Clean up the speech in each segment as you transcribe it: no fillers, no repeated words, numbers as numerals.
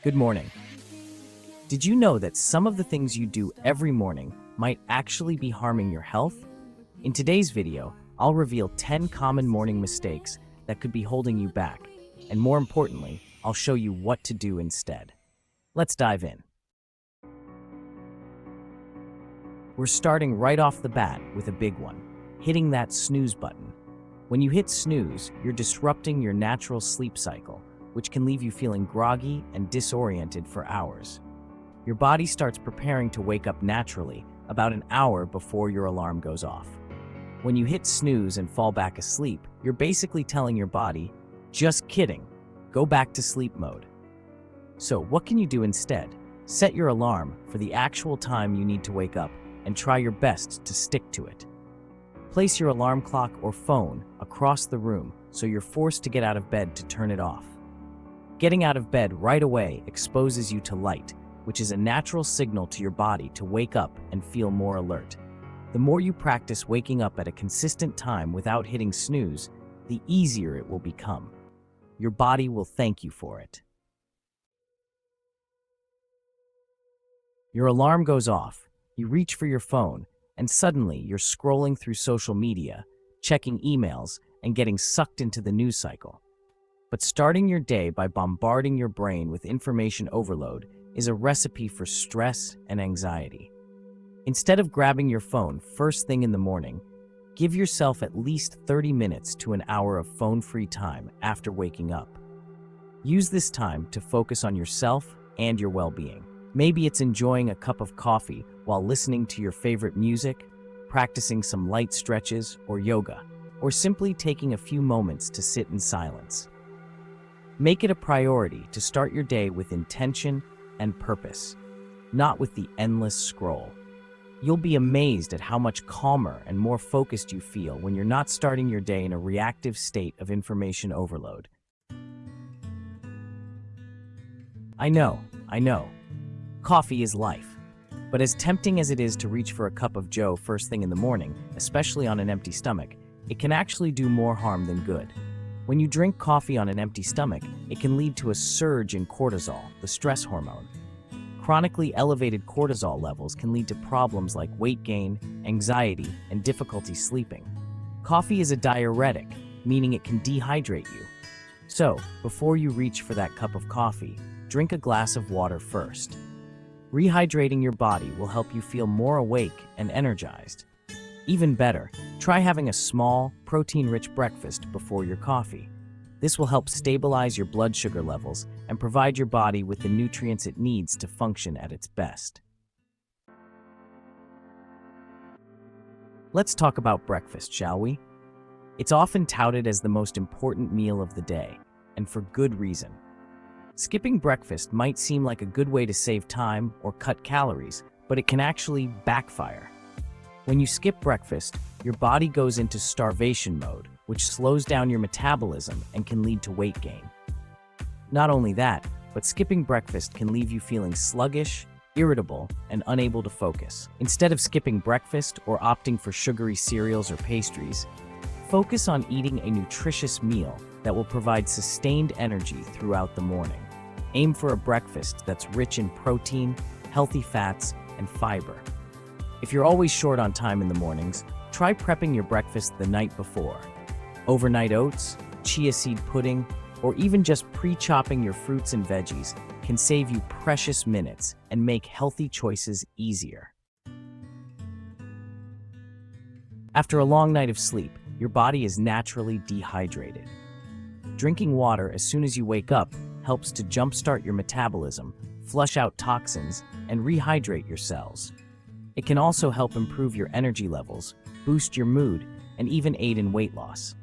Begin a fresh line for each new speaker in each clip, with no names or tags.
Good morning. Did you know that some of the things you do every morning might actually be harming your health? In today's video, I'll reveal 10 common morning mistakes that could be holding you back, and more importantly, I'll show you what to do instead. Let's dive in. We're starting right off the bat with a big one, hitting that snooze button. When you hit snooze, you're disrupting your natural sleep cycle, which can leave you feeling groggy and disoriented for hours. Your body starts preparing to wake up naturally about an hour before your alarm goes off. When you hit snooze and fall back asleep, you're basically telling your body, just kidding, go back to sleep mode. So what can you do instead? Set your alarm for the actual time you need to wake up and try your best to stick to it. Place your alarm clock or phone across the room so you're forced to get out of bed to turn it off. Getting out of bed right away exposes you to light, which is a natural signal to your body to wake up and feel more alert. The more you practice waking up at a consistent time without hitting snooze, the easier it will become. Your body will thank you for it. Your alarm goes off, you reach for your phone, and suddenly you're scrolling through social media, checking emails, and getting sucked into the news cycle. But starting your day by bombarding your brain with information overload is a recipe for stress and anxiety. Instead of grabbing your phone first thing in the morning, give yourself at least 30 minutes to an hour of phone-free time after waking up. Use this time to focus on yourself and your well-being. Maybe it's enjoying a cup of coffee while listening to your favorite music, practicing some light stretches or yoga, or simply taking a few moments to sit in silence. Make it a priority to start your day with intention and purpose, not with the endless scroll. You'll be amazed at how much calmer and more focused you feel when you're not starting your day in a reactive state of information overload. I know. Coffee is life. But as tempting as it is to reach for a cup of joe first thing in the morning, especially on an empty stomach, it can actually do more harm than good. When you drink coffee on an empty stomach, it can lead to a surge in cortisol, the stress hormone. Chronically elevated cortisol levels can lead to problems like weight gain, anxiety, and difficulty sleeping. Coffee is a diuretic, meaning it can dehydrate you. So, before you reach for that cup of coffee, drink a glass of water first. Rehydrating your body will help you feel more awake and energized. Even better, try having a small, protein-rich breakfast before your coffee. This will help stabilize your blood sugar levels and provide your body with the nutrients it needs to function at its best. Let's talk about breakfast, shall we? It's often touted as the most important meal of the day, and for good reason. Skipping breakfast might seem like a good way to save time or cut calories, but it can actually backfire. When you skip breakfast, your body goes into starvation mode, which slows down your metabolism and can lead to weight gain. Not only that, but skipping breakfast can leave you feeling sluggish, irritable, and unable to focus. Instead of skipping breakfast or opting for sugary cereals or pastries, focus on eating a nutritious meal that will provide sustained energy throughout the morning. Aim for a breakfast that's rich in protein, healthy fats, and fiber. If you're always short on time in the mornings, try prepping your breakfast the night before. Overnight oats, chia seed pudding, or even just pre-chopping your fruits and veggies can save you precious minutes and make healthy choices easier. After a long night of sleep, your body is naturally dehydrated. Drinking water as soon as you wake up helps to jumpstart your metabolism, flush out toxins, and rehydrate your cells. It can also help improve your energy levels, boost your mood, and even aid in weight loss.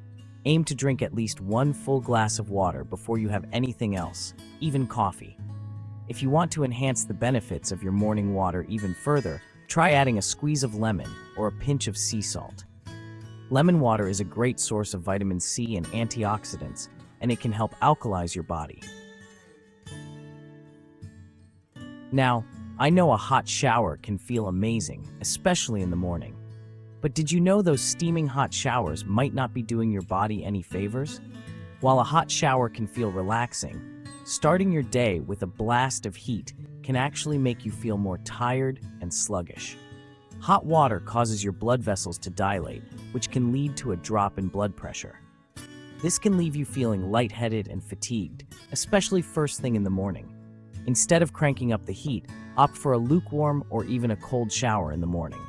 Aim to drink at least one full glass of water before you have anything else, even coffee. If you want to enhance the benefits of your morning water even further, try adding a squeeze of lemon or a pinch of sea salt. Lemon water is a great source of vitamin C and antioxidants, and it can help alkalize your body. Now, I know a hot shower can feel amazing, especially in the morning. But did you know those steaming hot showers might not be doing your body any favors? While a hot shower can feel relaxing, Starting your day with a blast of heat can actually make you feel more tired and sluggish. Hot water causes your blood vessels to dilate, which can lead to a drop in blood pressure. This can leave you feeling lightheaded and fatigued, especially first thing in the morning. Instead of cranking up the heat, opt for a lukewarm or even a cold shower in the morning.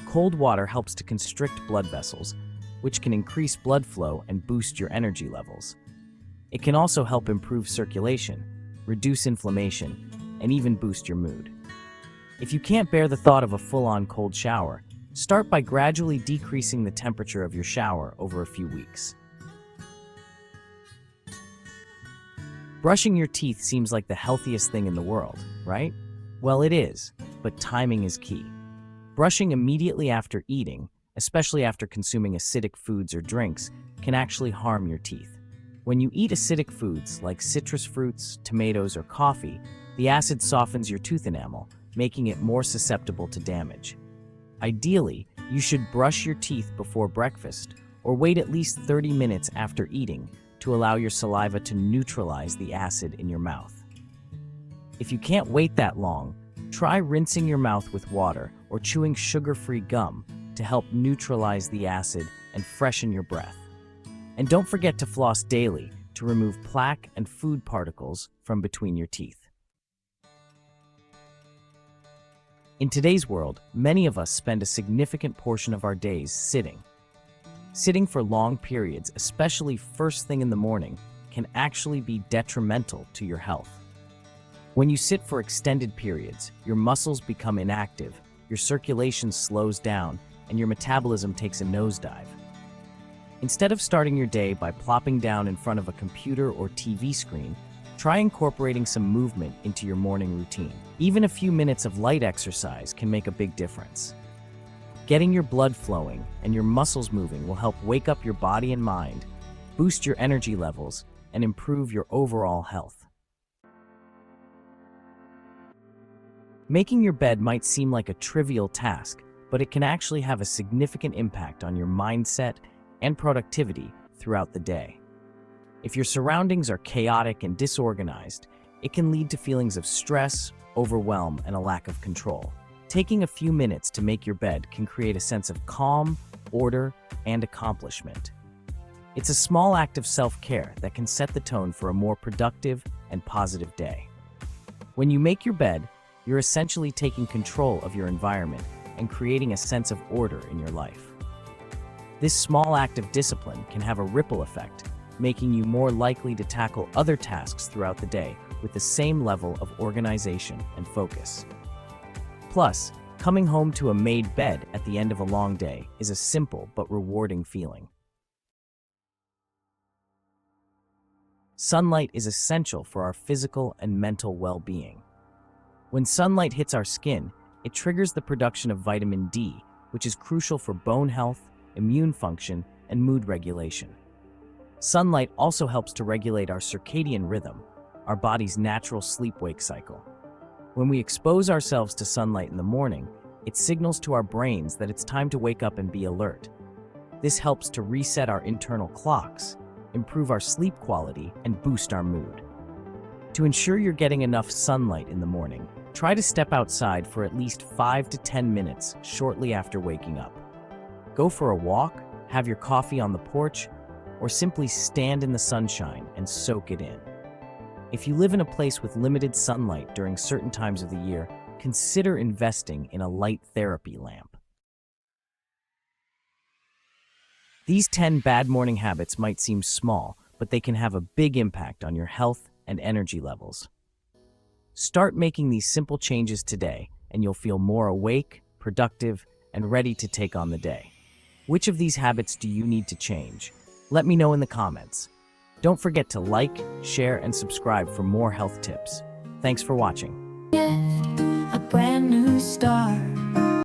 Cold water helps to constrict blood vessels, which can increase blood flow and boost your energy levels. It can also help improve circulation, reduce inflammation, and even boost your mood. If you can't bear the thought of a full-on cold shower, start by gradually decreasing the temperature of your shower over a few weeks. Brushing your teeth seems like the healthiest thing in the world, right? Well, it is, but timing is key. Brushing immediately after eating, especially after consuming acidic foods or drinks, can actually harm your teeth. When you eat acidic foods like citrus fruits, tomatoes, or coffee, the acid softens your tooth enamel, making it more susceptible to damage. Ideally, you should brush your teeth before breakfast or wait at least 30 minutes after eating to allow your saliva to neutralize the acid in your mouth. If you can't wait that long, try rinsing your mouth with water or chewing sugar-free gum to help neutralize the acid and freshen your breath. And don't forget to floss daily to remove plaque and food particles from between your teeth. In today's world, many of us spend a significant portion of our days sitting. Sitting for long periods, especially first thing in the morning, can actually be detrimental to your health. When you sit for extended periods, your muscles become inactive, your circulation slows down, and your metabolism takes a nosedive. Instead of starting your day by plopping down in front of a computer or TV screen, try incorporating some movement into your morning routine. Even a few minutes of light exercise can make a big difference. Getting your blood flowing and your muscles moving will help wake up your body and mind, boost your energy levels, and improve your overall health. Making your bed might seem like a trivial task, but it can actually have a significant impact on your mindset and productivity throughout the day. If your surroundings are chaotic and disorganized, it can lead to feelings of stress, overwhelm, and a lack of control. Taking a few minutes to make your bed can create a sense of calm, order, and accomplishment. It's a small act of self-care that can set the tone for a more productive and positive day. When you make your bed, you're essentially taking control of your environment and creating a sense of order in your life. This small act of discipline can have a ripple effect, making you more likely to tackle other tasks throughout the day with the same level of organization and focus. Plus, coming home to a made bed at the end of a long day is a simple but rewarding feeling. Sunlight is essential for our physical and mental well-being. When sunlight hits our skin, it triggers the production of vitamin D, which is crucial for bone health, immune function, and mood regulation. Sunlight also helps to regulate our circadian rhythm, our body's natural sleep-wake cycle. When we expose ourselves to sunlight in the morning, it signals to our brains that it's time to wake up and be alert. This helps to reset our internal clocks, improve our sleep quality, and boost our mood. To ensure you're getting enough sunlight in the morning, try to step outside for at least 5 to 10 minutes shortly after waking up. Go for a walk, have your coffee on the porch, or simply stand in the sunshine and soak it in. If you live in a place with limited sunlight during certain times of the year, consider investing in a light therapy lamp. These 10 bad morning habits might seem small, but they can have a big impact on your health and energy levels. Start making these simple changes today, and you'll feel more awake, productive, and ready to take on the day. Which of these habits do you need to change? Let me know in the comments. Don't forget to like, share, and subscribe for more health tips. Thanks for watching.
A brand new start.